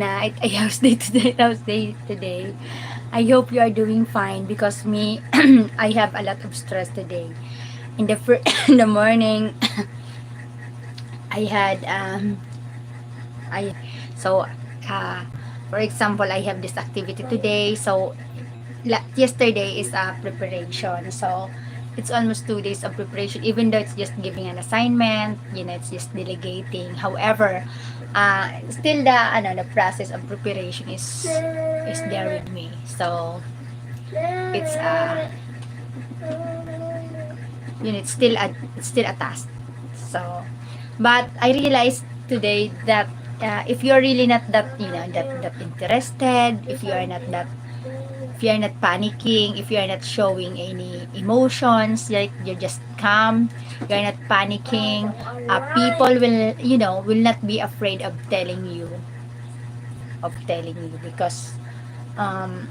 I house day today. House day today. I hope you are doing fine because me, I have a lot of stress today. In the in the morning, I had I so uh, for example, I have this activity today. So yesterday is a preparation. So it's almost 2 days of preparation, even though it's just giving an assignment, it's just delegating. However, still the process of preparation is there with me. So it's it's still a task. So but I realized today that if you're really not that interested, if you're not panicking, if you're not showing any emotions, like you're just calm, you're not panicking, people will not be afraid of telling you because um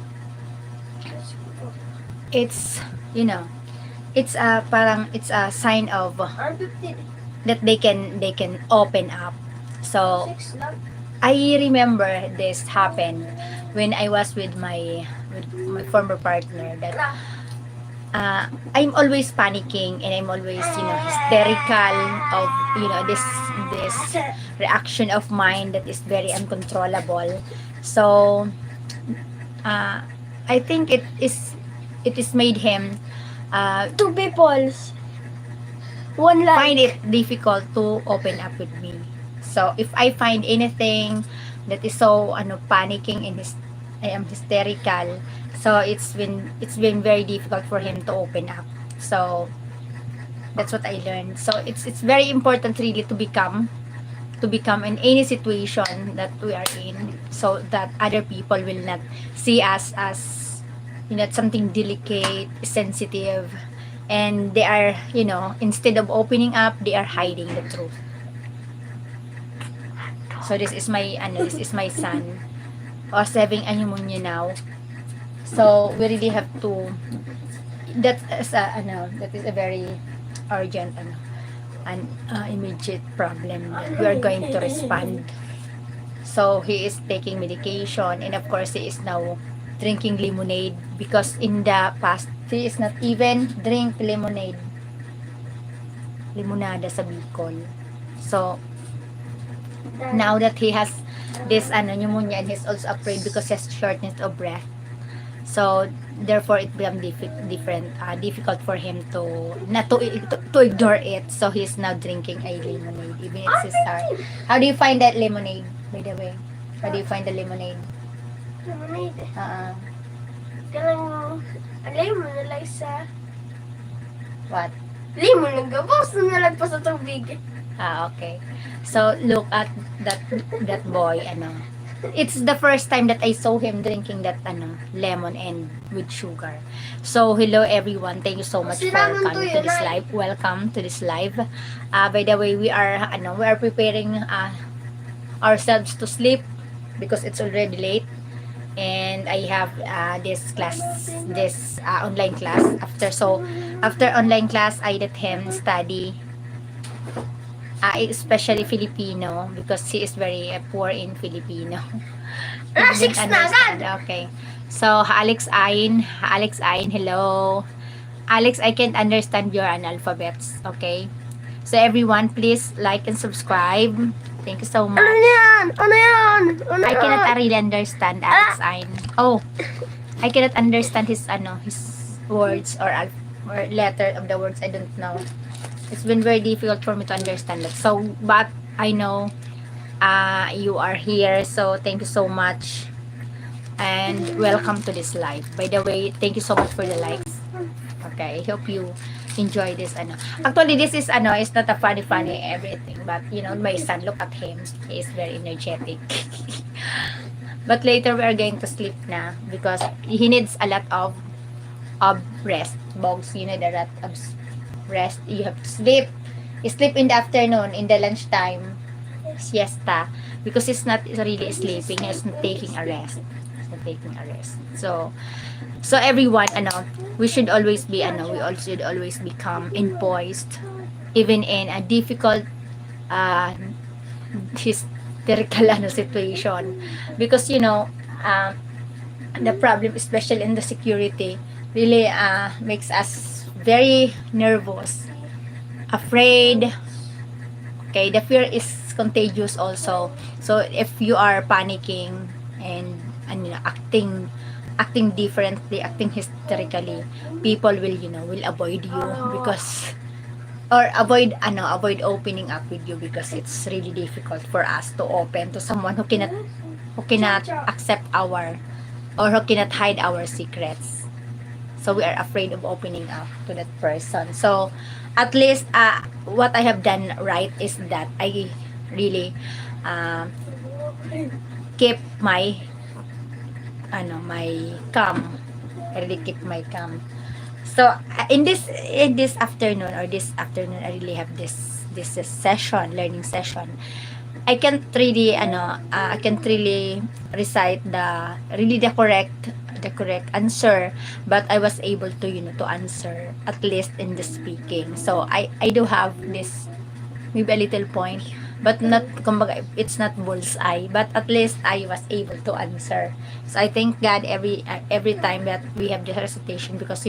it's you know it's a parang it's a sign of that they can open up. So I remember this happened when I was with my former partner, that I'm always panicking, and I'm always hysterical of this reaction of mine that is very uncontrollable. So uh, I think it is made him Two peoples. One find like. it difficult to open up with me. So if I find anything that is so panicking and I am hysterical, so it's been very difficult for him to open up. So that's what I learned. So it's very important really to become in any situation that we are in, so that other people will not see us as something delicate, sensitive, and they are instead of opening up, they are hiding the truth. So this is my son, was having a pneumonia now. So we really have to, that is a very urgent an immediate problem that we are going to respond. So he is taking medication, and of course he is now drinking lemonade, because in the past he is not even drink limonada sa Bicol. So now that he has this pneumonia, and he's also afraid because he has shortness of breath. So therefore it become difficult for him to not to ignore it. So he's now drinking a lemonade, even it's his heart. How do you find that lemonade, by the way? How do you find the lemonade? Lemonade. uh Kanang alay mo na lang sa what? limon nagabos na lang pa sa tubig. Okay. So look at that boy, it's the first time that I saw him drinking that lemon and with sugar. So hello everyone, thank you so much for coming to this live. Welcome to this live. By the way, we are preparing ourselves to sleep because it's already late, and I have this online class after. So after online class, I let him study, especially Filipino, because he is very poor in Filipino. He didn't Six na understand. agad. Okay. So, Alex Ain, hello. Alex, I can't understand your alphabets. Okay. So, everyone, please like and subscribe. Thank you so Ano much. yan? Ano yan? Ano I yan? cannot really understand Alex Ain. Oh, I cannot understand his words or letter of the words. I don't know. It's been very difficult for me to understand that. So, but I know you are here. So, thank you so much. And welcome to this live. By the way, thank you so much for the likes. Okay, I hope you enjoy this. Actually, this is it's not a funny everything. But, my son, look at him. He is very energetic. But later, we are going to sleep na because he needs a lot of rest. Bogs, the lot of rest. You have to sleep. You sleep in the afternoon, in the lunchtime, siesta, because he's not really sleeping. He's not taking a rest. He's not taking a rest. So everyone, we should always be, we all should always be calm and poised, even in a difficult, his hysterical situation, because the problem, especially in the security, really makes us very nervous, afraid. Okay, the fear is contagious also. So if you are panicking and acting differently, acting hysterically, people will avoid you, because or avoid opening up with you, because it's really difficult for us to open to someone who cannot accept our, or who cannot hide our secrets. So we are afraid of opening up to that person. So at least what I have done right is that I really uh, keep my calm. I really keep my calm. So in this afternoon, I really have this session, learning session. I can't really recite the correct answer, but I was able to answer at least in the speaking. So I do have this, maybe a little point, but not, kumbaga, it's not bullseye, but at least I was able to answer. So I thank God every time that we have this recitation, because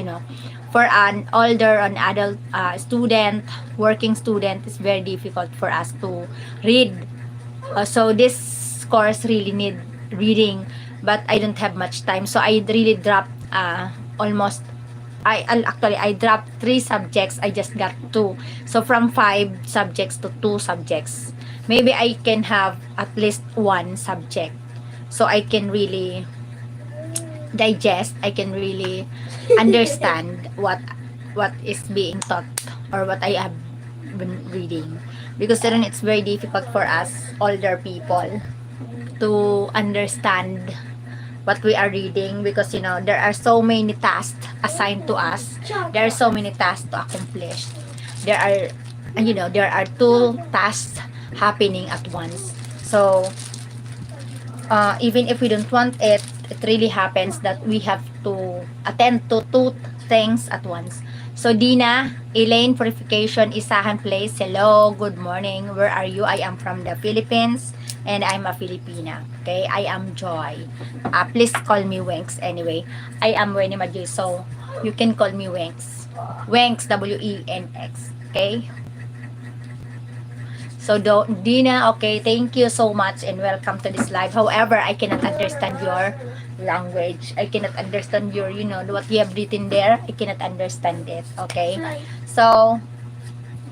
for an older, an adult student, working student, it's very difficult for us to read. So this course really need reading, but I don't have much time, so I really dropped almost I dropped 3 subjects. I just got 2. So from 5 subjects to 2 subjects. Maybe I can have at least 1 subject. So I can really digest, I can really understand what is being taught, or what I have been reading. Because then it's very difficult for us older people to understand what we are reading, because there are so many tasks assigned to us. There are so many tasks to accomplish. There are there are 2 tasks happening at once. So even if we don't want it, it really happens that we have to attend to 2 things at once. So Dina, Elaine Purification, Isahan Place, hello, good morning. Where are you? I am from the Philippines, and I'm a Filipina. Okay, I am Joy. Please call me Wenks anyway. I am Wendy Madju, so you can call me Wenks. Wenks, Wenx. Okay. So Dina, okay, thank you so much and welcome to this live. However, I cannot understand your language. I cannot understand your, what you have written there. I cannot understand it. Okay. So,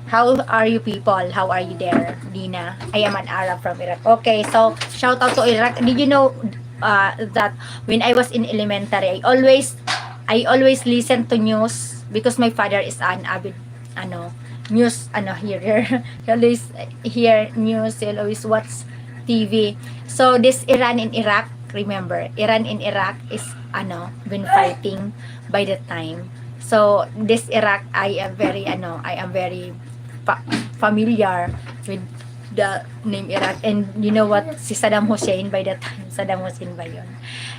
how are you people? How are you there, Dina? I am an Arab from Iraq. Okay, so shout out to Iraq. Did you know that when I was in elementary, I always listen to news, because my father is an avid news hearer. He always hear news, he always watch TV. So this Iran in Iraq, remember, Iran in Iraq is been fighting by the time. So this Iraq, I am very familiar with the name Iraq. And you know what, si Saddam Hussein by the time, Saddam Hussein ba yun?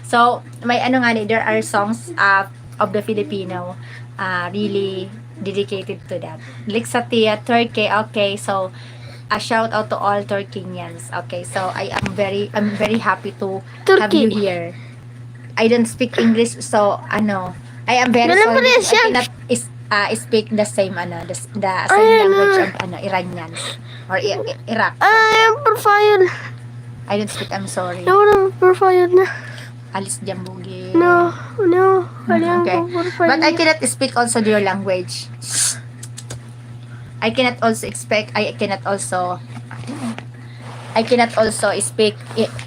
So may there are songs of the Filipino really dedicated to that. Like sa Turkey, okay, so a shout out to all Turkinians. Okay, so I'm very happy to have you here. I don't speak English, so I am very sorry. I cannot speak the same the same language of Iranians or Iraq. Profile. I don't speak. I'm sorry. No, profile na. Alis dyan, bugi. No. Okay. But I cannot speak also your language. I cannot also speak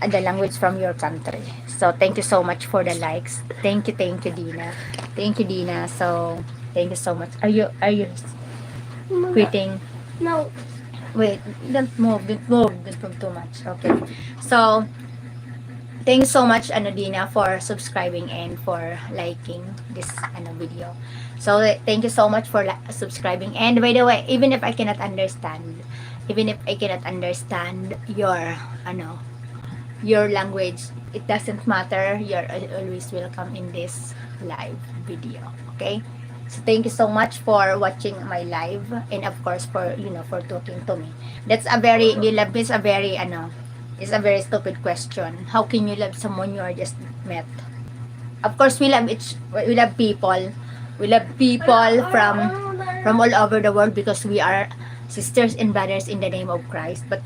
the language from your country. So thank you so much for the likes. Thank you, Dina. Thank you, Dina. So thank you so much. Are you quitting? No. Wait, don't move too much. Okay. So thank you so much, Dina, for subscribing and for liking this video. So thank you so much for subscribing. And by the way, even if I cannot understand your language, it doesn't matter. You're always welcome in this live video. Okay. So thank you so much for watching my live, and of course for talking to me. That's a very, you love me, is a very It's a very stupid question. How can you love someone you are just met? Of course, we love people. We love people from all over the world because we are sisters and brothers in the name of Christ. But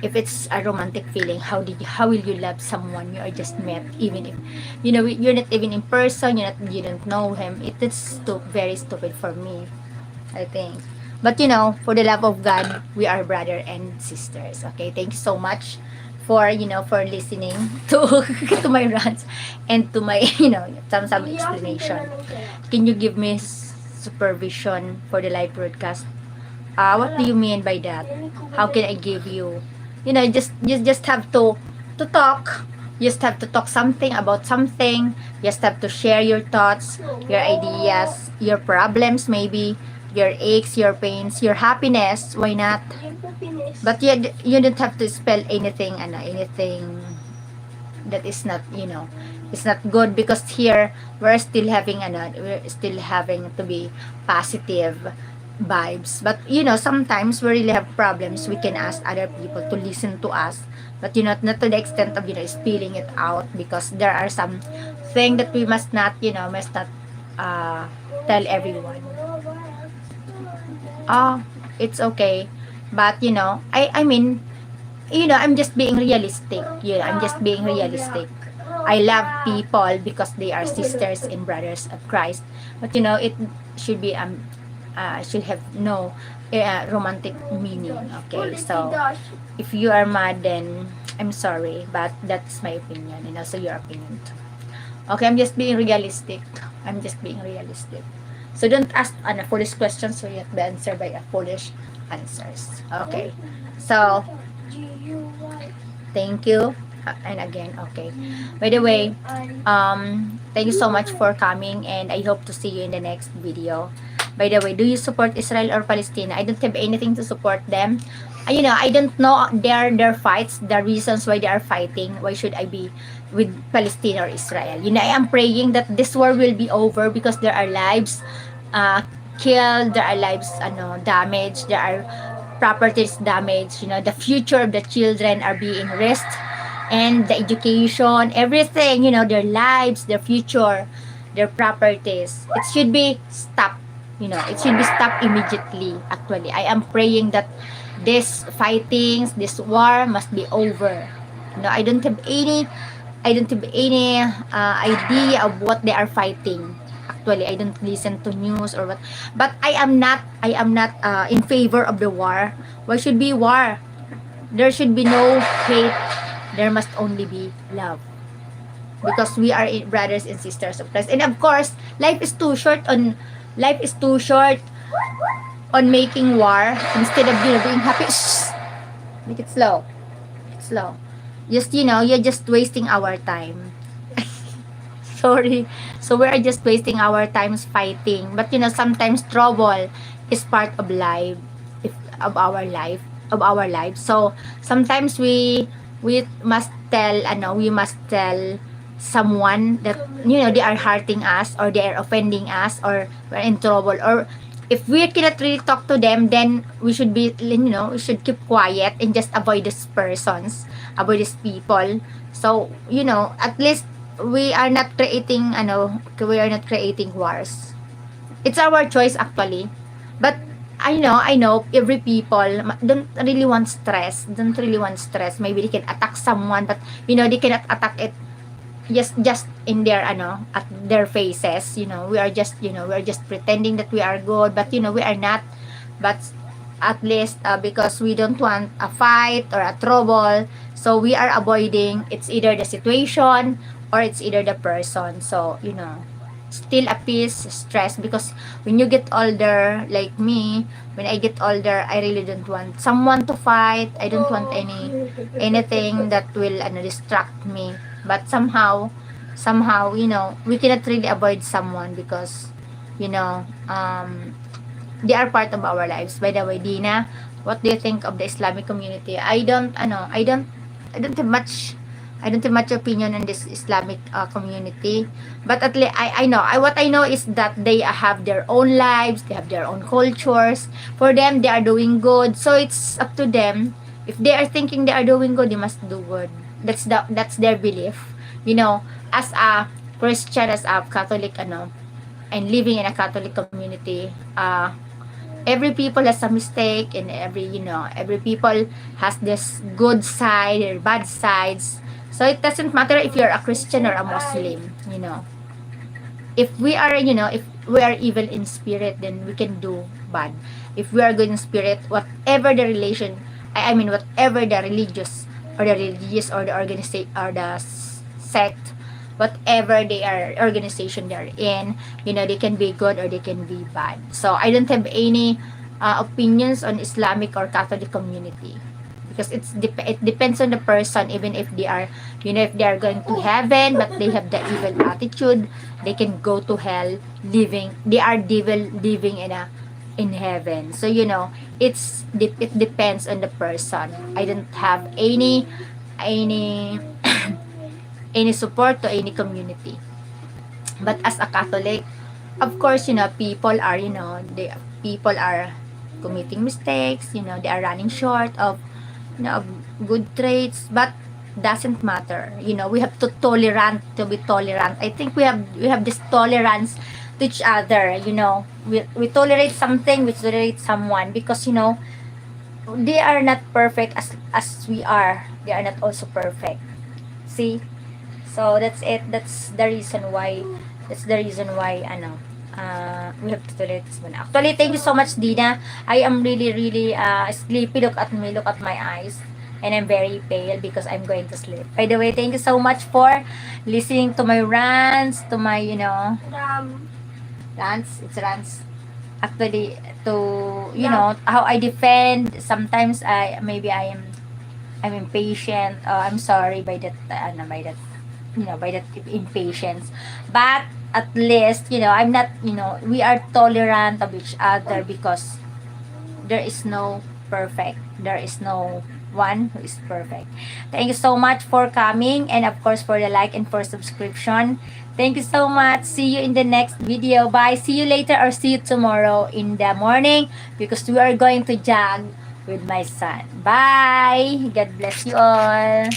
if it's a romantic feeling, how will you love someone you are just met, even if you're not even in person, you don't know him? It is very stupid for me, I think. But for the love of God, we are brother and sisters. Okay, thank you so much for listening to to my rants and to my some explanation. Can you give me supervision for the live broadcast? What do you mean by that? How can I give you? Just have to talk. You just have to talk something about something. You just have to share your thoughts, your ideas, your problems, maybe your aches, your pains, your happiness. Why not? But you don't have to spell anything, anything that is not, it's not good, because here we're still having to be positive vibes. But sometimes we really have problems. We can ask other people to listen to us, but not to the extent of spilling it out, because there are some thing that we must not uh, tell everyone. Oh, it's okay. But I mean, I'm just being realistic. I'm just being realistic. I love people because they are sisters and brothers of Christ. But it should be should have no romantic meaning. Okay, so if you are mad, then I'm sorry, but that's my opinion, and also your opinion too. Okay, I'm just being realistic. I'm just being realistic. So don't ask foolish questions, so you have to answer by a foolish answers. Okay. So thank you. And again, okay. By the way, thank you so much for coming, and I hope to see you in the next video. By the way, do you support Israel or Palestine? I don't have anything to support them. I don't know their fights, the reasons why they are fighting. Why should I be with Palestine or Israel? I am praying that this war will be over, because there are lives killed, there are lives damaged, there are properties damaged. The future of the children are being risked, and the education, everything, their lives, their future, their properties. It should be stopped. It should be stopped immediately. Actually, I am praying that this fightings, this war must be over. I don't have any idea of what they are fighting. Actually, I don't listen to news or what. But I am not in favor of the war. Why should be war? There should be no hate. There must only be love, because we are brothers and sisters of Christ. And of course, life is too short on making war, instead of being happy. Shh, make it slow. Slow. Just you're just wasting our time. Sorry. So we are just wasting our times fighting. But sometimes trouble is part of life, if of our life. So sometimes we must tell someone that they are hurting us, or they are offending us, or we're in trouble, or if we cannot really talk to them, then we should we should keep quiet and just avoid these people. So at least we are not creating wars. It's our choice, actually. But I know every people don't really want stress. Maybe they can attack someone, but they cannot attack it just in their at their faces. We are just pretending that we are good, but we are not. But at least because we don't want a fight or a trouble, so we are avoiding. It's either the situation or it's either the person. So still a peace stress, because when you get older, like me, when I get older, I really don't want someone to fight. I don't want anything that will distract me. But somehow we cannot really avoid someone, because they are part of our lives. By the way, Dina, what do you think of the Islamic community? I don't have much opinion on this Islamic community. But at least I know. What I know is that they have their own lives, they have their own cultures. For them, they are doing good. So it's up to them. If they are thinking they are doing good, they must do good. That's their belief. You know, as a Christian, as a Catholic, and living in a Catholic community, every people has a mistake, and every people has this good side or bad sides. So it doesn't matter if you're a Christian or a Muslim. If we are, if we are evil in spirit, then we can do bad. If we are good in spirit, whatever the relation, I mean, whatever the religious or the organization or the sect, whatever they are organization they're in, they can be good or they can be bad. So I don't have any opinions on Islamic or Catholic community, because it depends on the person. Even if they are, if they are going to heaven but they have the evil attitude, they can go to hell, they are devil living in heaven. So it depends on the person. I don't have any any support to any community. But as a Catholic, of course, people are, people are committing mistakes, they are running short of, of good traits, but doesn't matter. We have to be tolerant. I think we have this tolerance to each other. We tolerate something, we tolerate someone, because they are not perfect as we are. They are not also perfect. See? So that's it. That's the reason why we have to tolerate this one. Actually, thank you so much, Dina. I am really, really sleepy. Look at me, look at my eyes. And I'm very pale because I'm going to sleep. By the way, thank you so much for listening to my rants, to my, rants. It's rants. Actually, to, how I defend. Sometimes I'm impatient. I'm sorry by that, by that impatience. But at least, I'm not, we are tolerant of each other, because there is no perfect. There is no one who is perfect. Thank you so much for coming, and of course for the like and for subscription. Thank you so much. See you in the next video. Bye. See you later, or see you tomorrow in the morning, because we are going to jog with my son. Bye. God bless you all.